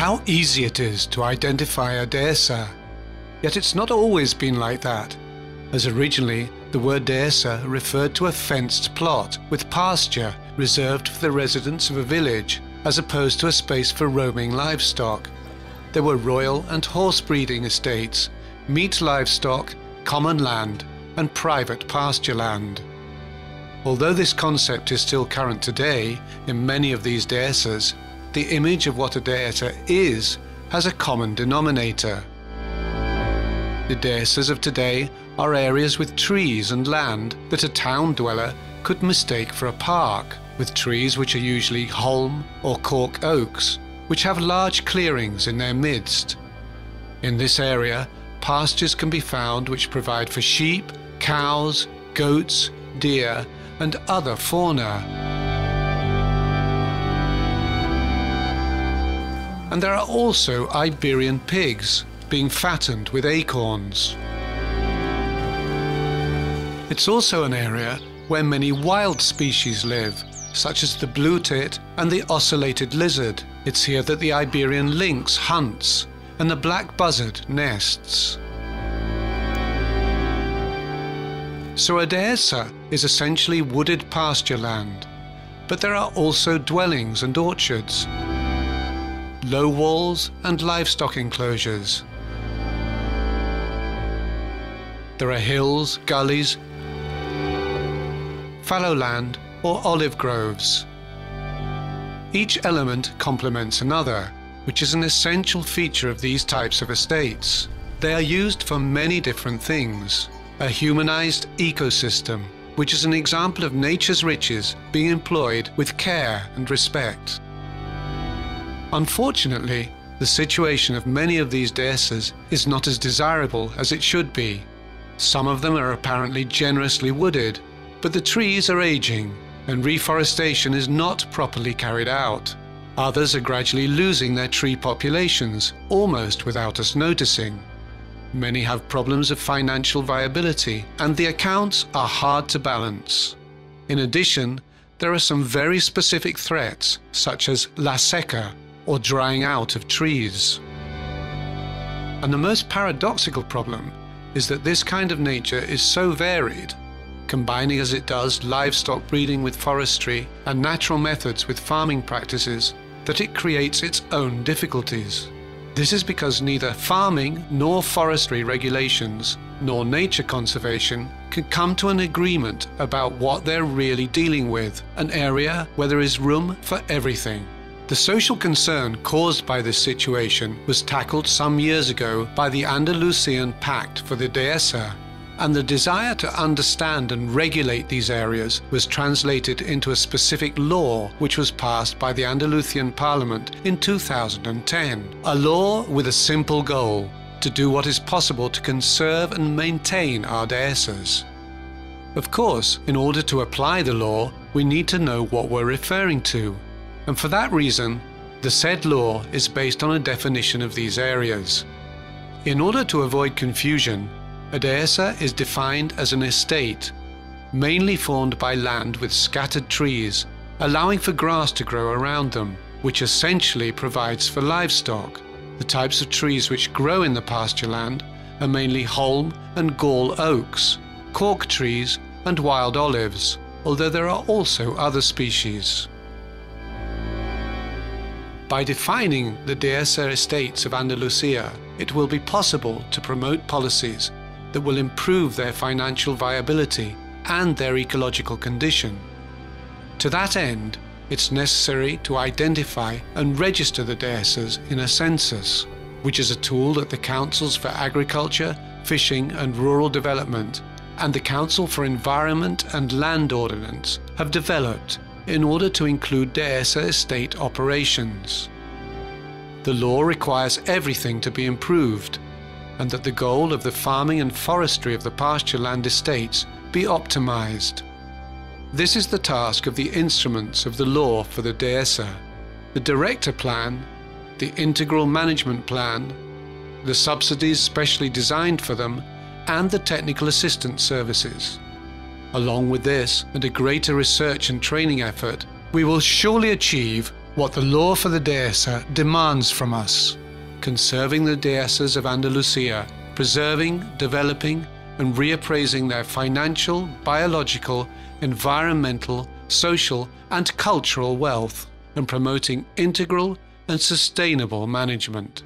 How easy it is to identify a dehesa. Yet it's not always been like that, as originally the word dehesa referred to a fenced plot with pasture reserved for the residents of a village, as opposed to a space for roaming livestock. There were royal and horse breeding estates, meat livestock, common land, and private pasture land. Although this concept is still current today in many of these dehesas, the image of what a dehesa is has a common denominator. The dehesas of today are areas with trees and land that a town dweller could mistake for a park, with trees which are usually holm or cork oaks, which have large clearings in their midst. In this area, pastures can be found which provide for sheep, cows, goats, deer, and other fauna. And there are also Iberian pigs being fattened with acorns. It's also an area where many wild species live, such as the blue tit and the ocellated lizard. It's here that the Iberian lynx hunts and the black buzzard nests. So a dehesa is essentially wooded pasture land, but there are also dwellings and orchards, low walls and livestock enclosures. There are hills, gullies, fallow land, or olive groves. Each element complements another, which is an essential feature of these types of estates. They are used for many different things. A humanized ecosystem, which is an example of nature's riches being employed with care and respect. Unfortunately, the situation of many of these dehesas is not as desirable as it should be. Some of them are apparently generously wooded, but the trees are aging and reforestation is not properly carried out. Others are gradually losing their tree populations, almost without us noticing. Many have problems of financial viability, and the accounts are hard to balance. In addition, there are some very specific threats, such as la seca, or drying out of trees. And the most paradoxical problem is that this kind of nature is so varied, combining as it does livestock breeding with forestry and natural methods with farming practices, that it creates its own difficulties. This is because neither farming nor forestry regulations nor nature conservation can come to an agreement about what they're really dealing with, an area where there is room for everything. The social concern caused by this situation was tackled some years ago by the Andalusian Pact for the Dehesa, and the desire to understand and regulate these areas was translated into a specific law which was passed by the Andalusian Parliament in 2010. A law with a simple goal: to do what is possible to conserve and maintain our dehesas. Of course, in order to apply the law, we need to know what we're referring to, and for that reason, the said law is based on a definition of these areas. In order to avoid confusion, a dehesa is defined as an estate, mainly formed by land with scattered trees, allowing for grass to grow around them, which essentially provides for livestock. The types of trees which grow in the pasture land are mainly holm and gall oaks, cork trees, and wild olives, although there are also other species. By defining the dehesa estates of Andalusia, it will be possible to promote policies that will improve their financial viability and their ecological condition. To that end, it's necessary to identify and register the dehesas in a census, which is a tool that the Councils for Agriculture, Fishing and Rural Development and the Council for Environment and Land Ordinance have developed in order to include dehesa estate operations. The law requires everything to be improved, and that the goal of the farming and forestry of the pasture land estates be optimized. This is the task of the instruments of the law for the dehesa: the Director Plan, the Integral Management Plan, the subsidies specially designed for them, and the Technical Assistance Services. Along with this and a greater research and training effort, we will surely achieve what the law for the Dehesa demands from us, conserving the Dehesas of Andalusia, preserving, developing, and reappraising their financial, biological, environmental, social, and cultural wealth, and promoting integral and sustainable management.